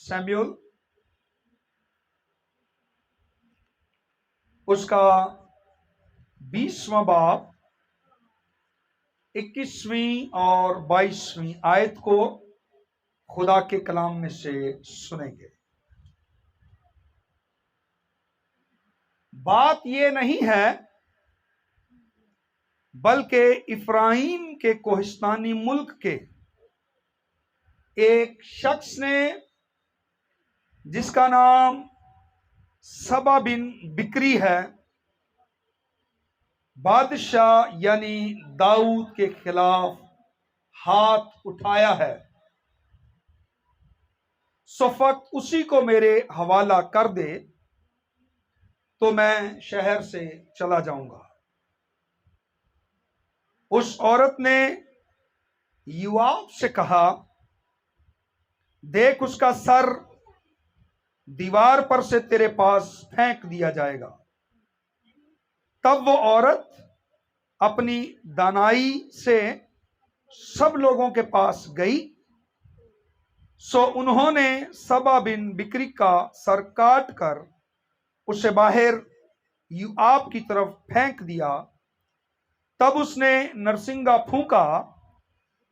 Samuel उसका 20वां बाब 21वीं और 22वीं आयत को खुदा के कलाम में से सुनेंगे। बात ये नहीं है बल्कि इफ्राहीम के कोहिस्तानी मुल्क के एक शख्स ने जिसका नाम सबा बिन बिक्री है, बादशाह यानी दाऊद के खिलाफ हाथ उठाया है। सो फक्त उसी को मेरे हवाला कर दे तो मैं शहर से चला जाऊंगा। उस औरत ने युवाब से कहा, देख उसका सर दीवार पर से तेरे पास फेंक दिया जाएगा। तब वो औरत अपनी दानाई से सब लोगों के पास गई। सो उन्होंने सबा बिन बिक्री का सर काट कर उसे बाहर युआब की तरफ फेंक दिया। तब उसने नरसिंगा फूंका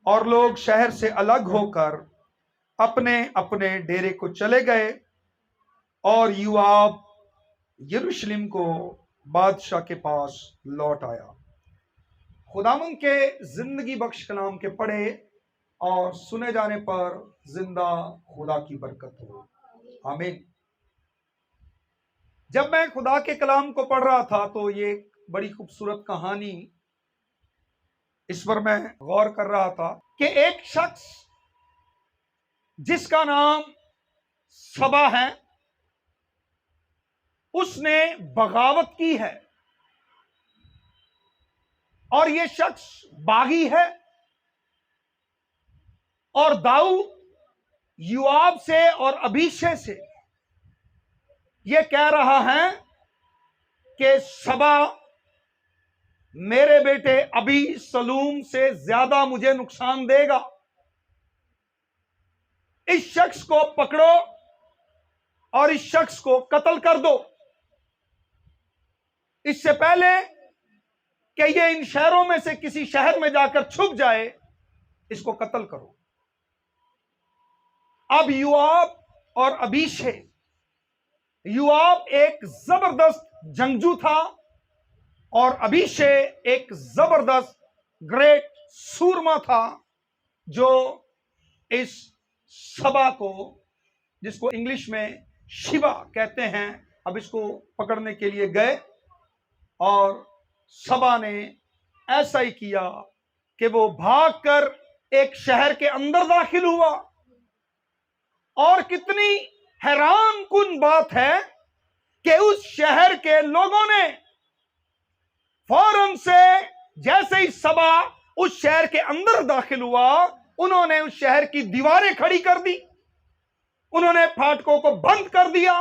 और लोग शहर से अलग होकर अपने अपने डेरे को चले गए और युआब यरूशलेम को बादशाह के पास लौट आया। खुदावंद के जिंदगी बख्श कलाम के पढ़े और सुने जाने पर जिंदा खुदा की बरकत हो, आमीन। जब मैं खुदा के कलाम को पढ़ रहा था तो ये बड़ी खूबसूरत कहानी, इस पर मैं गौर कर रहा था कि एक शख्स जिसका नाम सबा है, उसने बगावत की है और यह शख्स बागी है और दाऊद युआब से और अबीशे से यह कह रहा है कि सबा मेरे बेटे अबी सलूम से ज्यादा मुझे नुकसान देगा। इस शख्स को पकड़ो और इस शख्स को कत्ल कर दो। इससे पहले कि ये इन शहरों में से किसी शहर में जाकर छुप जाए, इसको कत्ल करो। अब युआब और अबीशे, युआब एक जबरदस्त जंगजू था और अबीशे एक जबरदस्त ग्रेट सूरमा था, जो इस सबा को, जिसको इंग्लिश में शिवा कहते हैं, अब इसको पकड़ने के लिए गए और सबा ने ऐसा ही किया कि वो भागकर एक शहर के अंदर दाखिल हुआ। और कितनी हैरान कुन बात है कि उस शहर के लोगों ने फौरन से, जैसे ही सबा उस शहर के अंदर दाखिल हुआ, उन्होंने उस शहर की दीवारें खड़ी कर दी, उन्होंने फाटकों को बंद कर दिया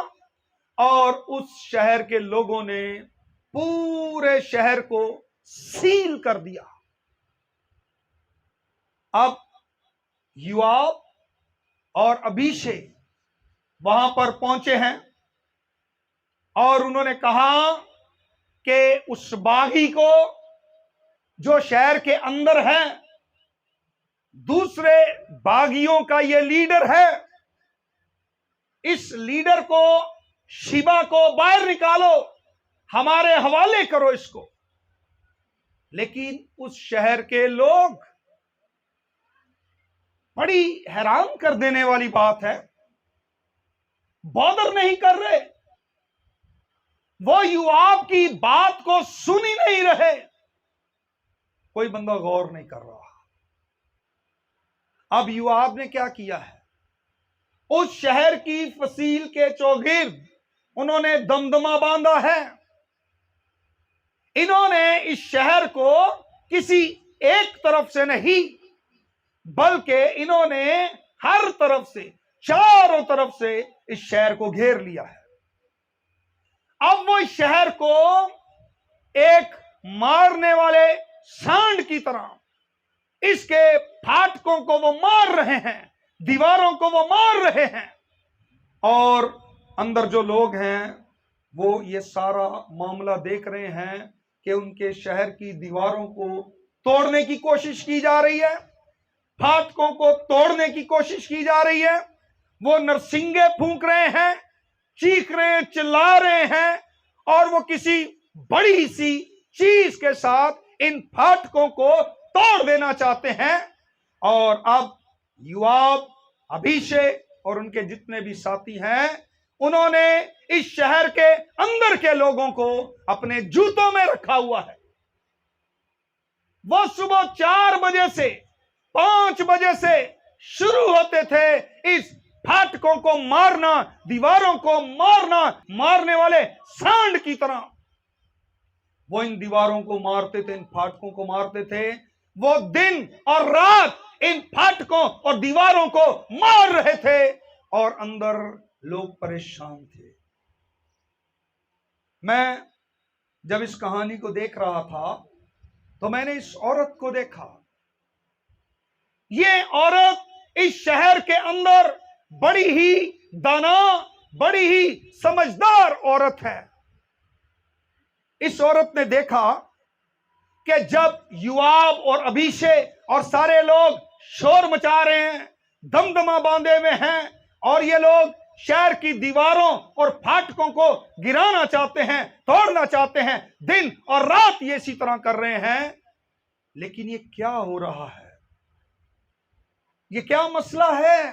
और उस शहर के लोगों ने पूरे शहर को सील कर दिया। अब युआब और अबीशे वहां पर पहुंचे हैं और उन्होंने कहा कि उस बागी को, जो शहर के अंदर है, दूसरे बागियों का ये लीडर है, इस लीडर को, शिबा को बाहर निकालो, हमारे हवाले करो इसको। लेकिन उस शहर के लोग, बड़ी हैरान कर देने वाली बात है, बॉदर नहीं कर रहे, वो युआब की बात को सुन ही नहीं रहे, कोई बंदा गौर नहीं कर रहा। अब युआब ने क्या किया है, उस शहर की फसील के चौगिर्द उन्होंने दमदमा बांधा है। इन्होंने इस शहर को किसी एक तरफ से नहीं, बल्कि इन्होंने हर तरफ से, चारों तरफ से इस शहर को घेर लिया है। अब वो इस शहर को एक मारने वाले सांड की तरह, इसके फाटकों को वो मार रहे हैं, दीवारों को वो मार रहे हैं, और अंदर जो लोग हैं वो ये सारा मामला देख रहे हैं कि उनके शहर की दीवारों को तोड़ने की कोशिश की जा रही है, फाटकों को तोड़ने की कोशिश की जा रही है। वो नरसिंगे फूंक रहे हैं, चीख रहे हैं, चिल्ला रहे हैं, और वो किसी बड़ी सी चीज के साथ इन फाटकों को तोड़ देना चाहते हैं। और अब योआब, अबीशै और उनके जितने भी साथी हैं, उन्होंने इस शहर के अंदर के लोगों को अपने जूतों में रखा हुआ है। वो सुबह 4 बजे से 5 बजे से शुरू होते थे इस फाटकों को मारना, दीवारों को मारना, मारने वाले सांड की तरह वो इन दीवारों को मारते थे, इन फाटकों को मारते थे। वो दिन और रात इन फाटकों और दीवारों को मार रहे थे और अंदर लोग परेशान थे। मैं जब इस कहानी को देख रहा था तो मैंने इस औरत को देखा। ये औरत इस शहर के अंदर बड़ी ही दाना, बड़ी ही समझदार औरत है। इस औरत ने देखा कि जब योआब और अबीशै और सारे लोग शोर मचा रहे हैं, दमदमा बांधे हुए हैं, और ये लोग शहर की दीवारों और फाटकों को गिराना चाहते हैं, तोड़ना चाहते हैं, दिन और रात ये इसी तरह कर रहे हैं, लेकिन ये क्या हो रहा है, ये क्या मसला है?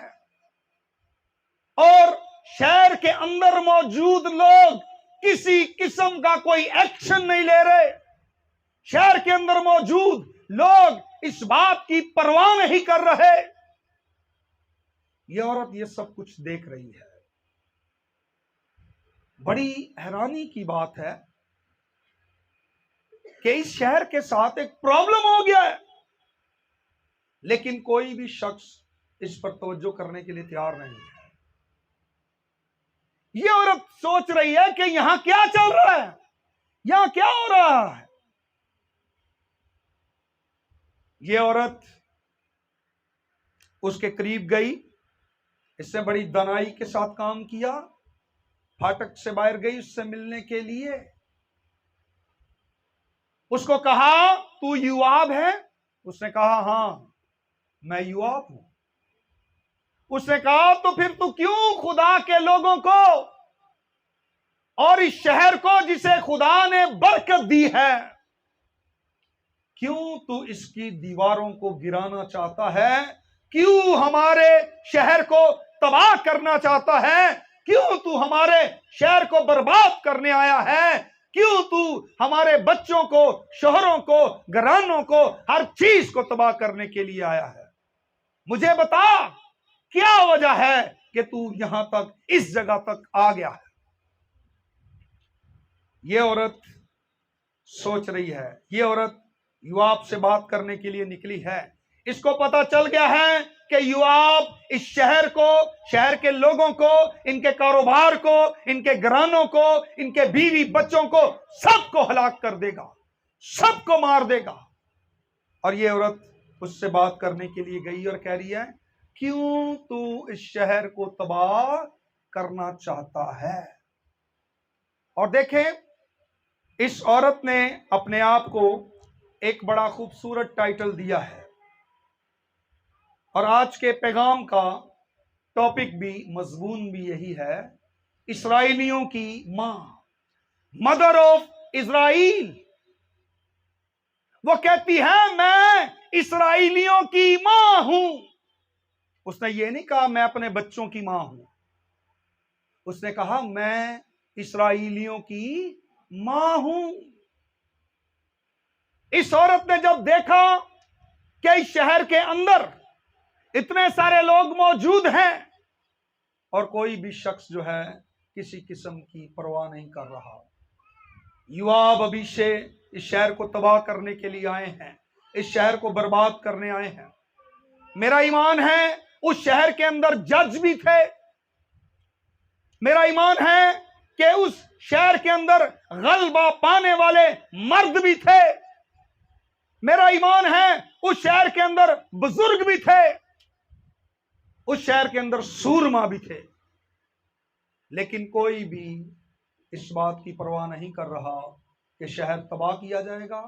और शहर के अंदर मौजूद लोग किसी किस्म का कोई एक्शन नहीं ले रहे। शहर के अंदर मौजूद लोग इस बात की परवाह नहीं कर रहे। ये औरत ये सब कुछ देख रही है। बड़ी हैरानी की बात है कि इस शहर के साथ एक प्रॉब्लम हो गया है, लेकिन कोई भी शख्स इस पर तवज्जो करने के लिए तैयार नहीं है। ये औरत सोच रही है कि यहां क्या चल रहा है, यहां क्या हो रहा है। ये औरत उसके करीब गई, इससे बड़ी दानाई के साथ काम किया, फाटक से बाहर गई उससे मिलने के लिए। उसको कहा, तू योआब है? उसने कहा, हां मैं योआब हूं। उसने कहा, तो फिर तू क्यों खुदा के लोगों को और इस शहर को जिसे खुदा ने बरकत दी है, क्यों तू इसकी दीवारों को गिराना चाहता है? क्यों हमारे शहर को तबाह करना चाहता है? क्यों तू हमारे शहर को बर्बाद करने आया है? क्यों तू हमारे बच्चों को, शोहरों को, घरानों को, हर चीज को तबाह करने के लिए आया है? मुझे बता, क्या वजह है कि तू यहां तक, इस जगह तक आ गया है? ये औरत सोच रही है। ये औरत योआब से बात करने के लिए निकली है। इसको पता चल गया है कि योआब इस शहर को, शहर के लोगों को, इनके कारोबार को, इनके घरानों को, इनके बीवी बच्चों को, सबको हलाक कर देगा, सबको मार देगा। और ये औरत उससे बात करने के लिए गई और कह रही है, क्यों तू इस शहर को तबाह करना चाहता है? और देखें, इस औरत ने अपने आप को एक बड़ा खूबसूरत टाइटल दिया है, और आज के पैगाम का टॉपिक भी, मजमून भी यही है, इस्राएलियों की मां, मदर ऑफ इजराइल। वो कहती है, मैं इस्राएलियों की मां हूं। उसने ये नहीं कहा मैं अपने बच्चों की मां हूं, उसने कहा मैं इस्राएलियों की मां हूं। इस औरत ने जब देखा कि इस शहर के अंदर इतने सारे लोग मौजूद हैं और कोई भी शख्स जो है किसी किस्म की परवाह नहीं कर रहा, योआब, अबीशै इस शहर को तबाह करने के लिए आए हैं, इस शहर को बर्बाद करने आए हैं। मेरा ईमान है उस शहर के अंदर जज भी थे। मेरा ईमान है कि उस शहर के अंदर गलबा पाने वाले मर्द भी थे। मेरा ईमान है उस शहर के अंदर बुजुर्ग भी थे, उस शहर के अंदर सूरमा भी थे। लेकिन कोई भी इस बात की परवाह नहीं कर रहा कि शहर तबाह किया जाएगा,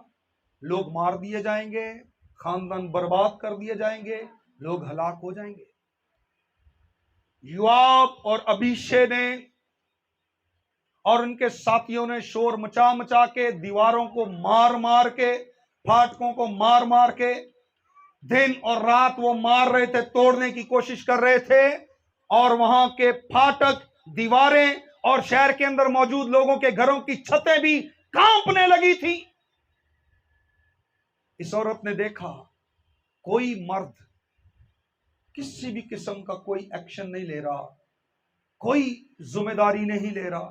लोग मार दिए जाएंगे, खानदान बर्बाद कर दिए जाएंगे, लोग हलाक हो जाएंगे। योआब और अबीशे ने और उनके साथियों ने शोर मचा मचा के, दीवारों को मार मार के, फाटकों को मार मार के, दिन और रात वो मार रहे थे, तोड़ने की कोशिश कर रहे थे। और वहां के फाटक, दीवारें और शहर के अंदर मौजूद लोगों के घरों की छतें भी कांपने लगी थी। इस औरत ने देखा कोई मर्द किसी भी किस्म का कोई एक्शन नहीं ले रहा, कोई जिम्मेदारी नहीं ले रहा,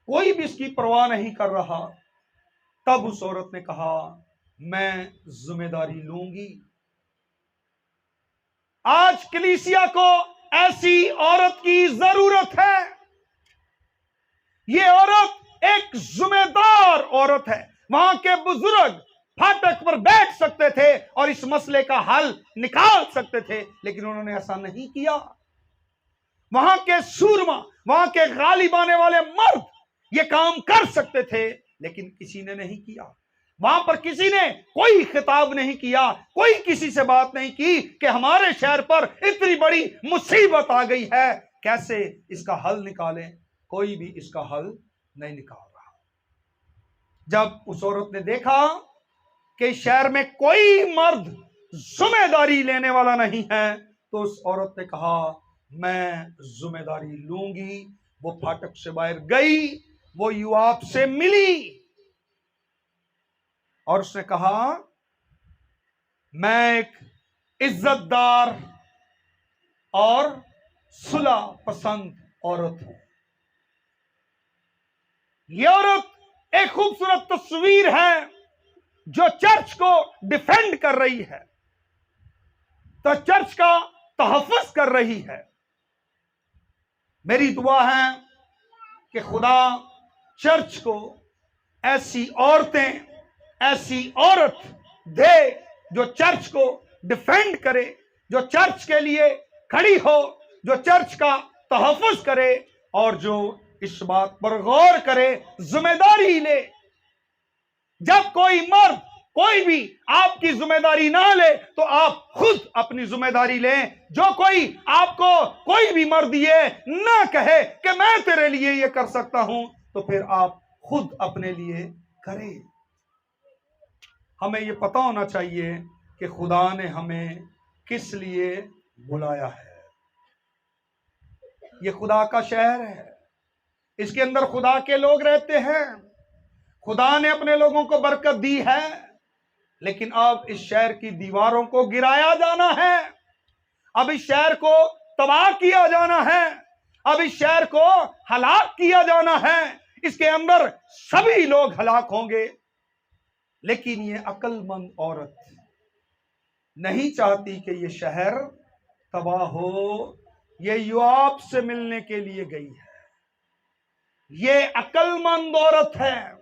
कोई भी इसकी परवाह नहीं कर रहा। तब उस औरत ने कहा, मैं जिम्मेदारी लूंगी। आज कलीसिया को ऐसी औरत की जरूरत है। ये औरत एक जिम्मेदार औरत है। वहां के बुजुर्ग फाटक पर बैठ सकते थे और इस मसले का हल निकाल सकते थे, लेकिन उन्होंने ऐसा नहीं किया। वहां के सूरमा, वहां के गालिब आने वाले मर्द ये काम कर सकते थे, लेकिन किसी ने नहीं किया। वहां पर किसी ने कोई खिताब नहीं किया, कोई किसी से बात नहीं की कि हमारे शहर पर इतनी बड़ी मुसीबत आ गई है, कैसे इसका हल निकालें। कोई भी इसका हल नहीं निकाल रहा। जब उस औरत ने देखा कि शहर में कोई मर्द जिम्मेदारी लेने वाला नहीं है, तो उस औरत ने कहा, मैं जिम्मेदारी लूंगी। वो फाटक से बाहर गई, वो योआब से मिली और उसने कहा, मैं एक इज्जतदार और सुलह पसंद औरत हूं। यह औरत एक खूबसूरत तस्वीर है जो चर्च को डिफेंड कर रही है, तो चर्च का तहफ़्फ़ुज़ कर रही है। मेरी दुआ है कि खुदा चर्च को ऐसी औरतें, ऐसी औरत दे जो चर्च को डिफेंड करे, जो चर्च के लिए खड़ी हो, जो चर्च का तहफ़्फ़ुज़ करे और जो इस बात पर गौर करे, जिम्मेदारी ले। जब कोई मर्द, कोई भी आपकी जिम्मेदारी ना ले, तो आप खुद अपनी जिम्मेदारी लें। जो कोई आपको, कोई भी मर्द ये ना कहे कि मैं तेरे लिए ये कर सकता हूं, तो फिर आप खुद अपने लिए करें। हमें ये पता होना चाहिए कि खुदा ने हमें किस लिए बुलाया है। ये खुदा का शहर है, इसके अंदर खुदा के लोग रहते हैं। खुदा ने अपने लोगों को बरकत दी है, लेकिन अब इस शहर की दीवारों को गिराया जाना है। अब इस शहर को तबाह किया जाना है। अब इस शहर को हलाक किया जाना है। इसके अंदर सभी लोग हलाक होंगे, लेकिन ये अक्लमंद औरत नहीं चाहती कि ये शहर तबाह हो। ये योआब से मिलने के लिए गई है। ये अक्लमंद औरत है,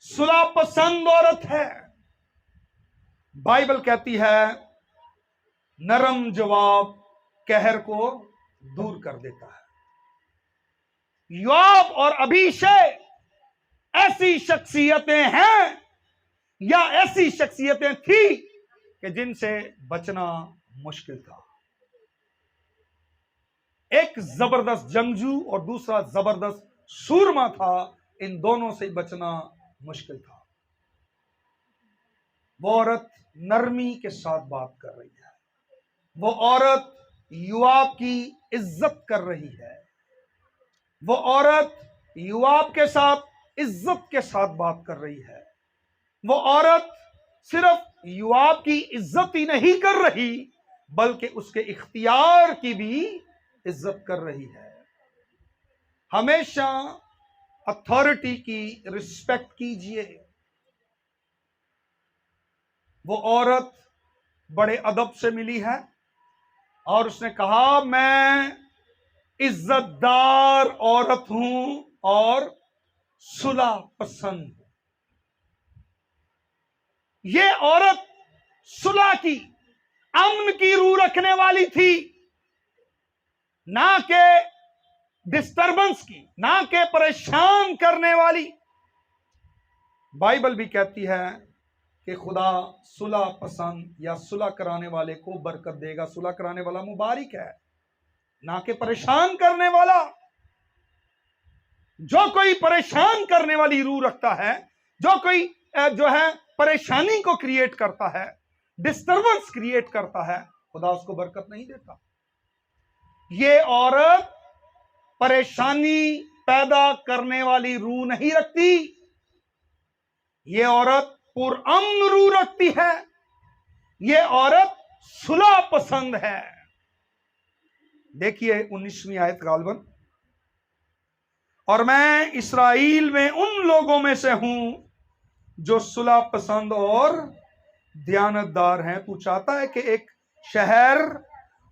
सुलह पसंद औरत है। बाइबल कहती है, नरम जवाब कहर को दूर कर देता है। योआब और अबीशै ऐसी शख्सियतें हैं, या ऐसी शख्सियतें थी कि जिनसे बचना मुश्किल था। एक जबरदस्त जंगजू और दूसरा जबरदस्त सूरमा था। इन दोनों से बचना मुश्किल था। वो औरत नरमी के साथ बात कर रही है। वो औरत योआब की इज्जत कर रही है। वो औरत योआब के साथ इज्जत के साथ बात कर रही है। वो औरत सिर्फ योआब की इज्जत ही नहीं कर रही, बल्कि उसके इख्तियार की भी इज्जत कर रही है। हमेशा अथॉरिटी की रिस्पेक्ट कीजिए। वो औरत बड़े अदब से मिली है और उसने कहा, मैं इज्जतदार औरत हूं और सुलह पसंद हूं। ये औरत सुलह की, अमन की रूह रखने वाली थी, ना कि डिस्टर्बेंस की, ना कि परेशान करने वाली। बाइबल भी कहती है कि खुदा सुलह पसंद या सुलह कराने वाले को बरकत देगा। सुलह कराने वाला मुबारक है, ना कि परेशान करने वाला। जो कोई परेशान करने वाली रूह रखता है, जो कोई जो है परेशानी को क्रिएट करता है, डिस्टर्बेंस क्रिएट करता है, खुदा उसको बरकत नहीं देता। ये औरत परेशानी पैदा करने वाली रूह नहीं रखती, ये औरत पुरअमन रूह रखती है, ये औरत सुलह पसंद है। देखिए 19वीं आयत गालबन, और मैं इस्राएल में उन लोगों में से हूं जो सुलह पसंद और दयानतदार हैं। तू चाहता है कि एक शहर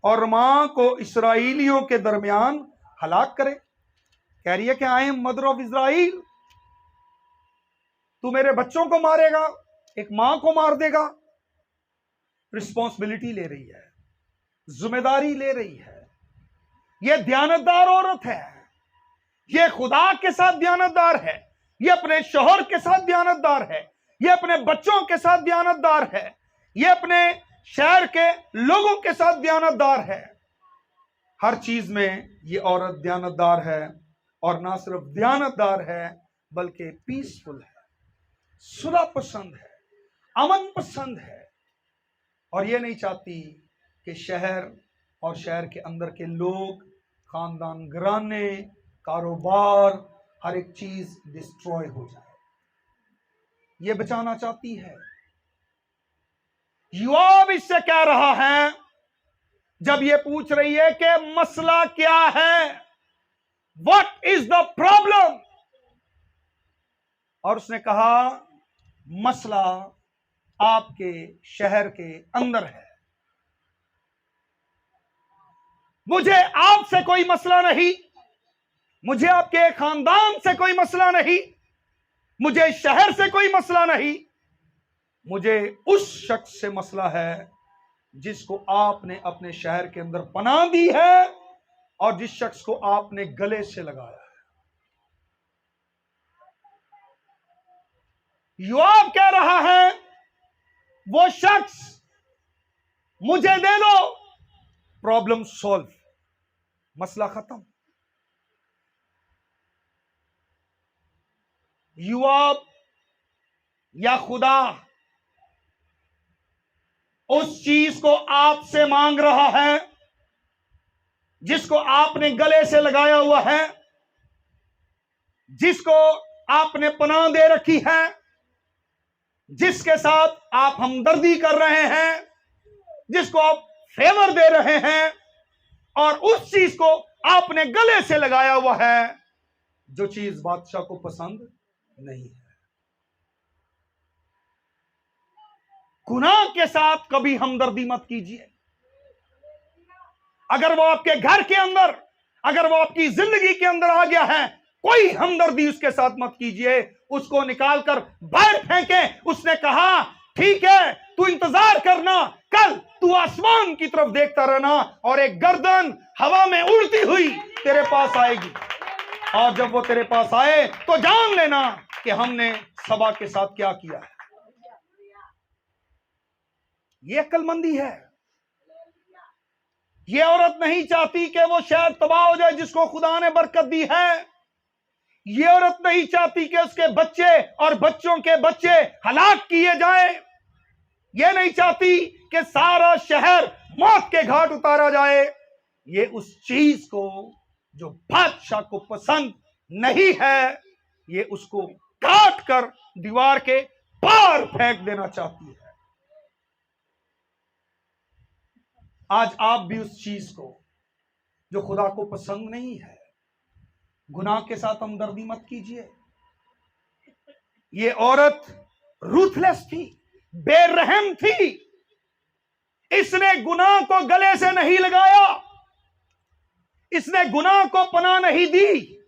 और मां को इस्राएलियों के दरमियान हलाक करे। कह रही है कि I am mother of Israel, तू मेरे बच्चों को मारेगा, एक मां को मार देगा। रिस्पॉन्सिबिलिटी ले रही है, जिम्मेदारी ले रही है। यह दयानतदार औरत है, यह खुदा के साथ दयानतदार है, यह अपने शौहर के साथ दयानतदार है, यह अपने बच्चों के साथ दयानतदार है, यह अपने शहर के लोगों के साथ दयानतदार है। हर चीज में यह औरत दयानतदार है, और ना सिर्फ दयानतदार है बल्कि पीसफुल है, सुलह पसंद है, अमन पसंद है। और यह नहीं चाहती कि शहर और शहर के अंदर के लोग, खानदान, घराने, कारोबार, हर एक चीज डिस्ट्रॉय हो जाए। यह बचाना चाहती है। योआब इससे कह रहा है, जब यह पूछ रही है कि मसला क्या है, व्हाट इज द प्रॉब्लम, और उसने कहा मसला आपके शहर के अंदर है। मुझे आपसे कोई मसला नहीं, मुझे आपके खानदान से कोई मसला नहीं, मुझे शहर से कोई मसला नहीं, मुझे उस शख्स से मसला है जिसको आपने अपने शहर के अंदर पनाह दी है और जिस शख्स को आपने गले से लगाया है। योआब कह रहा है, वो शख्स मुझे दे दो, प्रॉब्लम सॉल्व, मसला खत्म। योआब या खुदा उस चीज को आपसे मांग रहा है जिसको आपने गले से लगाया हुआ है, जिसको आपने पनाह दे रखी है, जिसके साथ आप हमदर्दी कर रहे हैं, जिसको आप फेवर दे रहे हैं, और उस चीज को आपने गले से लगाया हुआ है जो चीज बादशाह को पसंद नहीं है। गुनाह के साथ कभी हमदर्दी मत कीजिए। अगर वो आपके घर के अंदर, अगर वो आपकी जिंदगी के अंदर आ गया है, कोई हमदर्दी उसके साथ मत कीजिए, उसको निकालकर बाहर फेंके। उसने कहा ठीक है, तू इंतजार करना, कल तू आसमान की तरफ देखता रहना और एक गर्दन हवा में उड़ती हुई तेरे पास आएगी, और जब वो तेरे पास आए तो जान लेना कि हमने सबा के साथ क्या किया है। ये अक्लमंदी है। ये औरत नहीं चाहती कि वो शहर तबाह हो जाए जिसको खुदा ने बरकत दी है। ये औरत नहीं चाहती कि उसके बच्चे और बच्चों के बच्चे हलाक किए जाएं। ये नहीं चाहती कि सारा शहर मौत के घाट उतारा जाए। ये उस चीज को जो बादशाह को पसंद नहीं है, ये उसको काट कर दीवार के पार फेंक देना चाहती है। आज आप भी उस चीज को जो खुदा को पसंद नहीं है, गुनाह के साथ हमदर्दी मत कीजिए। ये औरत रूथलेस थी, बेरहम थी। इसने गुनाह को गले से नहीं लगाया, इसने गुनाह को पनाह नहीं दी,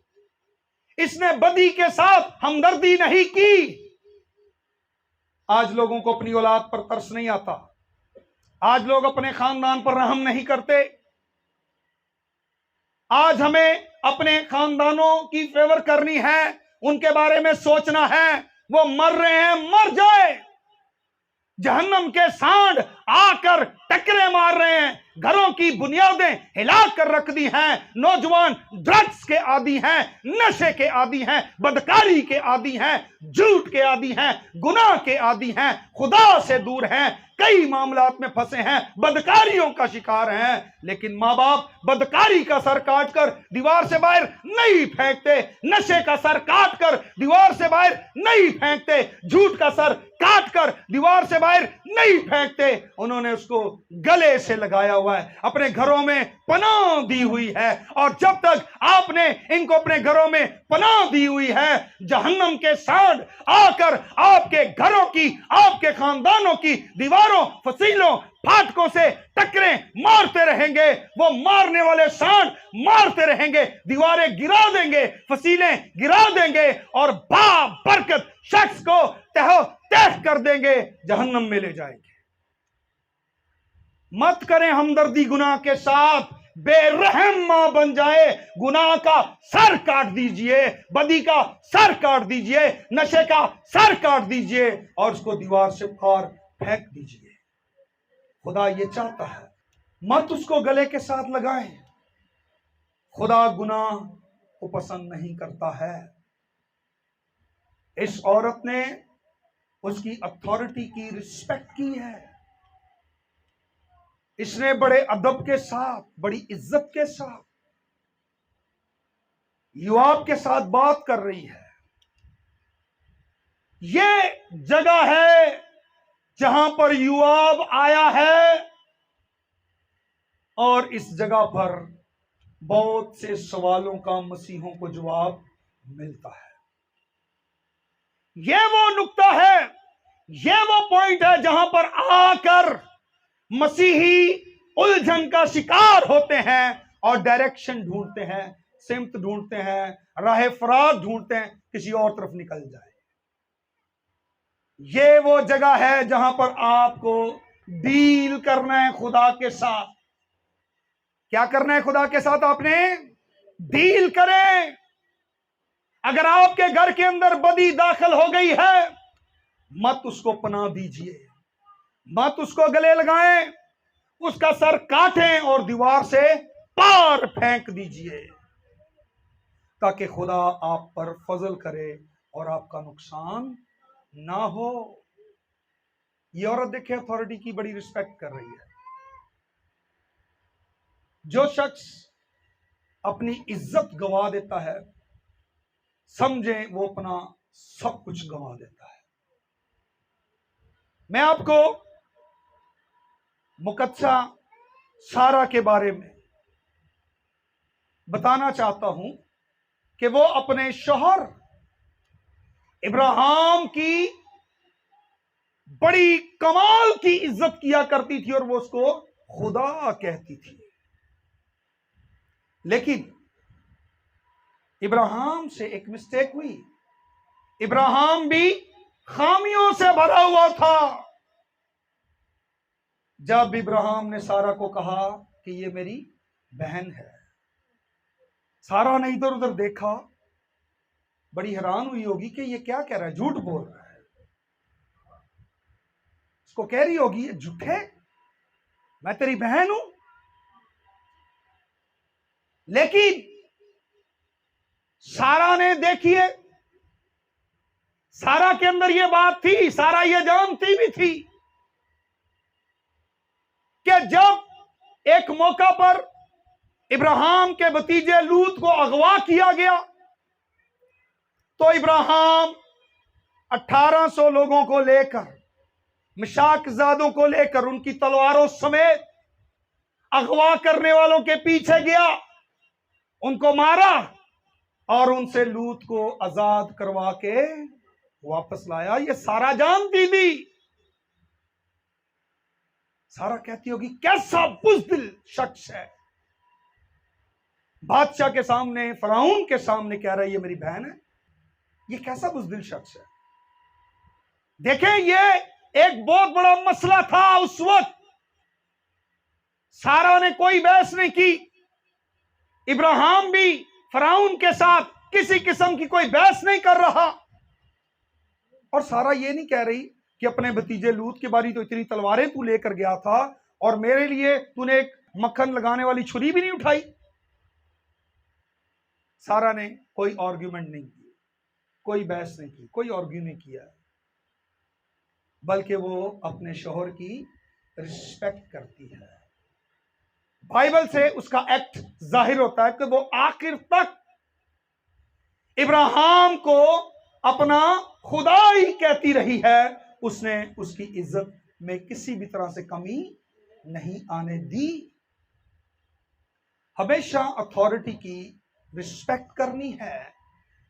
इसने बदी के साथ हमदर्दी नहीं की। आज लोगों को अपनी औलाद पर तरस नहीं आता, आज लोग अपने खानदान पर रहम नहीं करते। आज हमें अपने खानदानों की फेवर करनी है, उनके बारे में सोचना है। वो मर रहे हैं, मर जाए। जहन्नम के सांड आकर टकरे मार रहे हैं, घरों की बुनियादें हिला कर रख दी हैं। नौजवान ड्रग्स के आदी हैं, नशे के आदी हैं, बदकारी के आदी हैं, झूठ के आदी हैं, गुनाह के आदी हैं, खुदा से दूर हैं, कई मामलात में फंसे हैं, बदकारियों का शिकार हैं। लेकिन माँ बाप बदकारी का सर काट कर दीवार से बाहर नहीं फेंकते, नशे का सर काट कर दीवार से बाहर नहीं फेंकते, झूठ का सर काट कर दीवार से बाहर नहीं फेंकते। उन्होंने उसको गले से लगाया हुआ है, अपने घरों में पनाह दी हुई है। और जब तक आपने इनको अपने घरों में पनाह दी हुई है, जहन्नम के सांड आकर आपके घरों की, आपके खानदानों की दीवारों, फसीलों, फाटकों से टकरे मारते रहेंगे। वो मारने वाले सांड मारते रहेंगे, दीवारें गिरा देंगे, फसीलें गिरा देंगे और बाबरकत शख्स को तहो तह कर देंगे, जहन्नम में ले जाएंगे। मत करें हमदर्दी गुनाह के साथ, बेरहम मां बन जाए, गुनाह का सर काट दीजिए, बदी का सर काट दीजिए, नशे का सर काट दीजिए और उसको दीवार से पार फेंक दीजिए। खुदा ये चाहता है, मत उसको गले के साथ लगाएं। खुदा गुनाह को पसंद नहीं करता है। इस औरत ने उसकी अथॉरिटी की रिस्पेक्ट की है। इसने बड़े अदब के साथ, बड़ी इज्जत के साथ युवाब के साथ बात कर रही है। ये जगह है जहां पर युवाब आया है और इस जगह पर बहुत से सवालों का मसीहों को जवाब मिलता है। यह वो नुक्ता है, यह वो पॉइंट है जहां पर आकर मसीही उलझन का शिकार होते हैं और डायरेक्शन ढूंढते हैं, सिमत ढूंढते हैं, राह फराज ढूंढते हैं, किसी और तरफ निकल जाए। ये वो जगह है जहां पर आपको डील करना है खुदा के साथ। क्या करना है खुदा के साथ? आपने डील करें। अगर आपके घर के अंदर बदी दाखिल हो गई है, मत उसको पनाह दीजिए, मत उसको गले लगाएं, उसका सर काटें और दीवार से पार फेंक दीजिए, ताकि खुदा आप पर फजल करे और आपका नुकसान ना हो। ये औरत देखे अथॉरिटी की बड़ी रिस्पेक्ट कर रही है। जो शख्स अपनी इज्जत गंवा देता है, समझें वो अपना सब कुछ गंवा देता है। मैं आपको मुकद्दसा सारा के बारे में बताना चाहता हूं कि वो अपने शौहर इब्राहिम की बड़ी कमाल की इज्जत किया करती थी और वो उसको खुदा कहती थी। लेकिन इब्राहिम से एक मिस्टेक हुई। इब्राहिम भी खामियों से भरा हुआ था। जब इब्राहिम ने सारा को कहा कि ये मेरी बहन है, सारा ने इधर उधर देखा, बड़ी हैरान हुई होगी कि ये क्या कह रहा है, झूठ बोल रहा है। उसको कह रही होगी, झूठे, मैं तेरी बहन हूं। लेकिन सारा ने, देखिए, सारा के अंदर यह बात थी, सारा ये जानती भी थी कि जब एक मौका पर इब्राहिम के भतीजे लूत को अगवा किया गया, तो इब्राहिम 1800 लोगों को लेकर, मिशाकजादों को लेकर, उनकी तलवारों समेत अगवा करने वालों के पीछे गया, उनको मारा और उनसे लूत को आजाद करवा के वापस लाया। ये सारा जानती थी। सारा कहती होगी, कैसा बुज़दिल शख्स है, बादशाह के सामने, फराउन के सामने कह रहा है ये मेरी बहन है। ये कैसा बुज़दिल शख्स है। देखें, ये एक बहुत बड़ा मसला था उस वक्त। सारा ने कोई बहस नहीं की, इब्राहिम भी फराउन के साथ किसी किस्म की कोई बहस नहीं कर रहा। और सारा ये नहीं कह रही कि अपने भतीजे लूत के बारी तो इतनी तलवारें तू लेकर गया था और मेरे लिए तूने एक मक्खन लगाने वाली छुरी भी नहीं उठाई। सारा ने कोई आर्ग्यूमेंट नहीं की, कोई बहस नहीं की, कोई आर्ग्यू नहीं किया, बल्कि वो अपने शौहर की रिस्पेक्ट करती है। बाइबल से उसका एक्ट जाहिर होता है कि वो आखिर तक इब्राहिम को अपना खुदा ही कहती रही है। उसने उसकी इज्जत में किसी भी तरह से कमी नहीं आने दी। हमेशा अथॉरिटी की रिस्पेक्ट करनी है।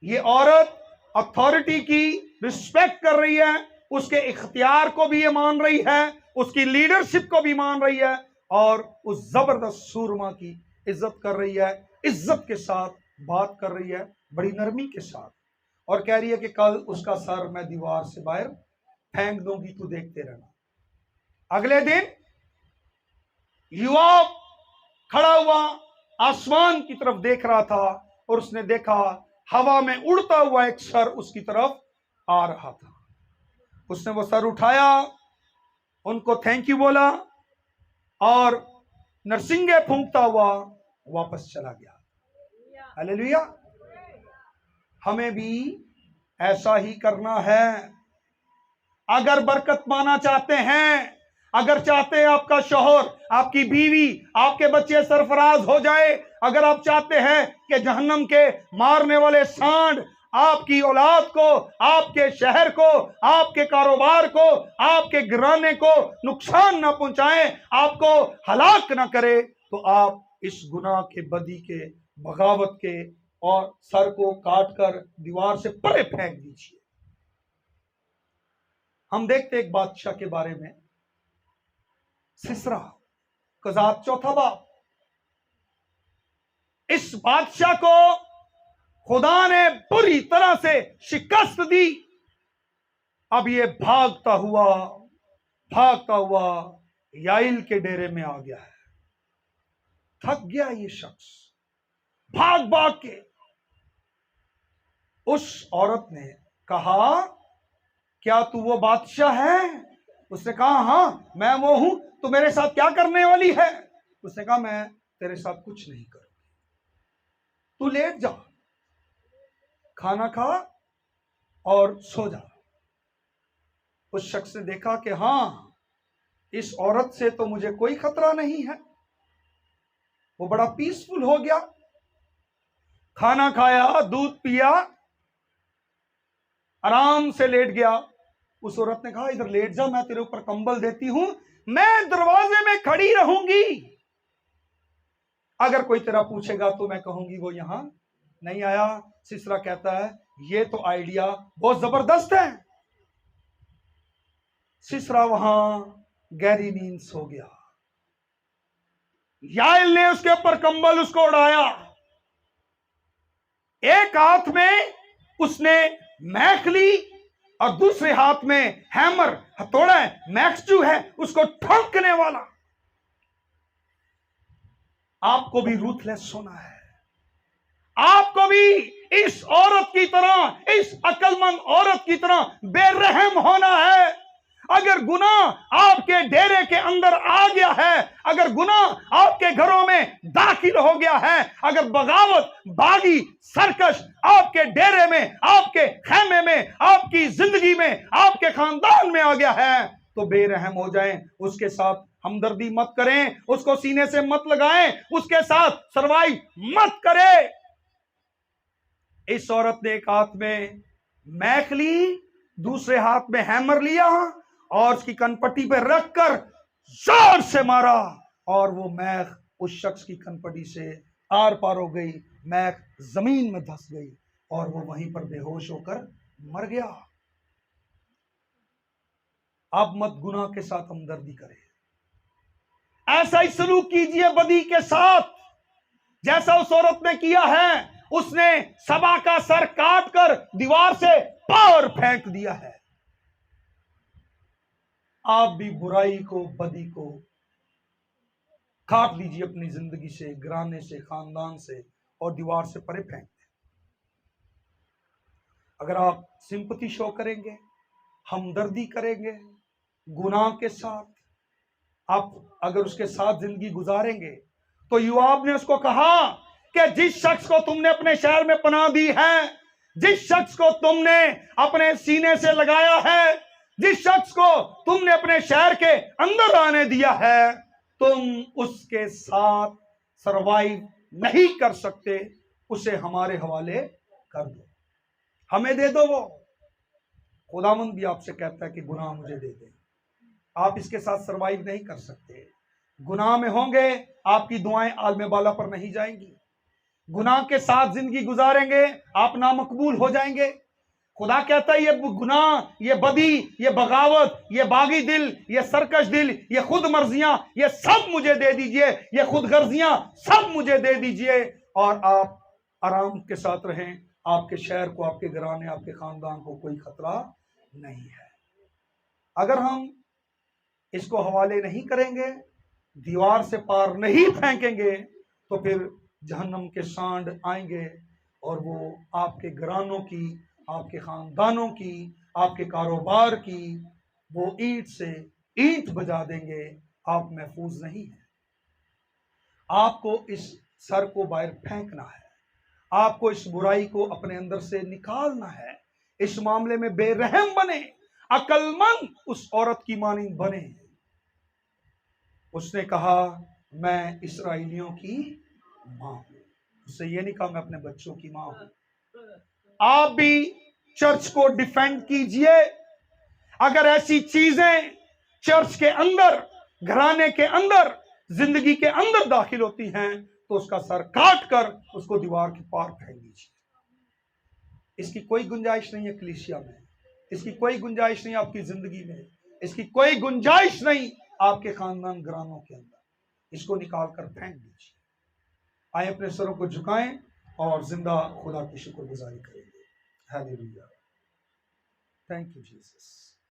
ये औरत अथॉरिटी की रिस्पेक्ट कर रही है, उसके इख्तियार को भी ये मान रही है, उसकी लीडरशिप को भी मान रही है और उस जबरदस्त सूरमा की इज्जत कर रही है। इज्जत के साथ बात कर रही है, बड़ी नरमी के साथ, और कह रही है कि कल उसका सर मैं दीवार से बाहर फेंक दूंगी, तू देखते रहना। अगले दिन युवा खड़ा हुआ आसमान की तरफ देख रहा था और उसने देखा हवा में उड़ता हुआ एक सर उसकी तरफ आ रहा था। उसने वो सर उठाया, उनको थैंक यू बोला और नरसिंगे फूंकता हुआ वापस चला गया। हालेलुया। हमें भी ऐसा ही करना है। अगर बरकत पाना चाहते हैं, अगर चाहते हैं आपका शौहर, आपकी बीवी, आपके बच्चे सरफराज हो जाए, अगर आप चाहते हैं कि जहन्नम के मारने वाले सांड आपकी औलाद को, आपके शहर को, आपके कारोबार को, आपके घराने को नुकसान ना पहुंचाएं, आपको हलाक ना करे, तो आप इस गुनाह के, बदी के, बगावत के और सर को काटकर दीवार से परे फेंक दीजिए। हम देखते एक बादशाह के बारे में, सिसरा कजात चौथा बाब। इस बादशाह को खुदा ने बुरी तरह से शिकस्त दी। अब ये भागता हुआ याइल के डेरे में आ गया है। थक गया ये शख्स भाग भाग के। उस औरत ने कहा, क्या तू वो बादशाह है? उसने कहा, हाँ मैं वो हूं, तू मेरे साथ क्या करने वाली है? उसने कहा, मैं तेरे साथ कुछ नहीं करूंगी, तू लेट जा, खाना खा और सो जा। उस शख्स ने देखा कि हाँ, इस औरत से तो मुझे कोई खतरा नहीं है। वो बड़ा पीसफुल हो गया, खाना खाया, दूध पिया, आराम से लेट गया। उस औरत ने कहा, इधर लेट जा, मैं तेरे ऊपर कंबल देती हूं, मैं दरवाजे में खड़ी रहूंगी, अगर कोई तेरा पूछेगा तो मैं कहूंगी वो यहां नहीं आया। सिसरा कहता है, ये तो आइडिया बहुत जबरदस्त है। सिसरा वहां गहरी नींद सो गया। याइल ने उसके ऊपर कंबल उसको उड़ाया। एक हाथ में उसने मैख ली और दूसरे हाथ में हैमर, हथौड़ा, मैक्स जो है उसको ठोकने वाला। आपको भी रूथलेस होना है। आपको भी इस औरत की तरह, इस अक्लमंद औरत की तरह बेरहम होना है। अगर गुनाह आपके डेरे के अंदर आ गया है, अगर गुनाह आपके घरों में दाखिल हो गया है, अगर बगावत, बागी, सरकश आपके डेरे में, आपके खेमे में, आपकी जिंदगी में, आपके खानदान में आ गया है, तो बेरहम हो जाएं। उसके साथ हमदर्दी मत करें, उसको सीने से मत लगाएं, उसके साथ सरवाइव मत करें। इस औरत ने एक हाथ में मैख ली, दूसरे हाथ में हैमर लिया और उसकी कनपट्टी पे रखकर जोर से मारा और वो मैख उस शख्स की कनपट्टी से आर पार हो गई। मैख जमीन में धंस गई और वो वहीं पर बेहोश होकर मर गया। आप मत गुनाह के साथ हमदर्दी करें, ऐसा ही सलूक कीजिए बदी के साथ जैसा उस औरत ने किया है। उसने सबा का सर काटकर दीवार से पार फेंक दिया है। आप भी बुराई को, बदी को काट लीजिए अपनी जिंदगी से, घराने से, खानदान से और दीवार से परे फेंक दें। अगर आप सिंपैथी शो करेंगे, हमदर्दी करेंगे गुनाह के साथ, आप अगर उसके साथ जिंदगी गुजारेंगे, तो युवाब ने उसको कहा कि जिस शख्स को तुमने अपने शहर में पनाह दी है, जिस शख्स को तुमने अपने सीने से लगाया है, जिस शख्स को तुमने अपने शहर के अंदर आने दिया है, तुम उसके साथ सरवाइव नहीं कर सकते, उसे हमारे हवाले कर दो, हमें दे दो। वो खुदावंद भी आपसे कहता है कि गुनाह मुझे दे दे, आप इसके साथ सरवाइव नहीं कर सकते। गुनाह में होंगे, आपकी दुआएं आलमे बाला पर नहीं जाएंगी। गुनाह के साथ जिंदगी गुजारेंगे, आप नामकबूल हो जाएंगे। खुदा कहता है ये गुनाह, ये बदी, ये बगावत, ये बागी दिल, ये सरकश दिल, ये खुद मर्जियां, ये सब मुझे दे दीजिए, ये खुद गर्जियां सब मुझे दे दीजिए, और आप आराम के साथ रहें। आपके शहर को, आपके घराने, आपके खानदान को कोई खतरा नहीं है। अगर हम इसको हवाले नहीं करेंगे, दीवार से पार नहीं फेंकेंगे, तो फिर जहन्नम के सांड आएंगे और वो आपके घरानों की, आपके खानदानों की, आपके कारोबार की वो ईंट से ईंट बजा देंगे। आप महफूज नहीं हैं। आपको इस सर को बाहर फेंकना है, आपको इस बुराई को अपने अंदर से निकालना है। इस मामले में बेरहम बने, अक्लमंद उस औरत की मानिंद बने। उसने कहा मैं इस्राएलियों की मां हूं, उससे ये नहीं कहा मैं अपने बच्चों की मां हूं। आप भी चर्च को डिफेंड कीजिए। अगर ऐसी चीजें चर्च के अंदर, घराने के अंदर, जिंदगी के अंदर दाखिल होती हैं, तो उसका सर काट कर उसको दीवार के पार फेंक दीजिए। इसकी कोई गुंजाइश नहीं है कलीसिया में, इसकी कोई गुंजाइश नहीं आपकी जिंदगी में, इसकी कोई गुंजाइश नहीं आपके खानदान घरानों के अंदर। इसको निकाल कर फेंक दीजिए। आए अपने सरों को झुकाएं और जिंदा खुदा की शुक्रगुजारी करेंगे। Hallelujah, thank you Jesus.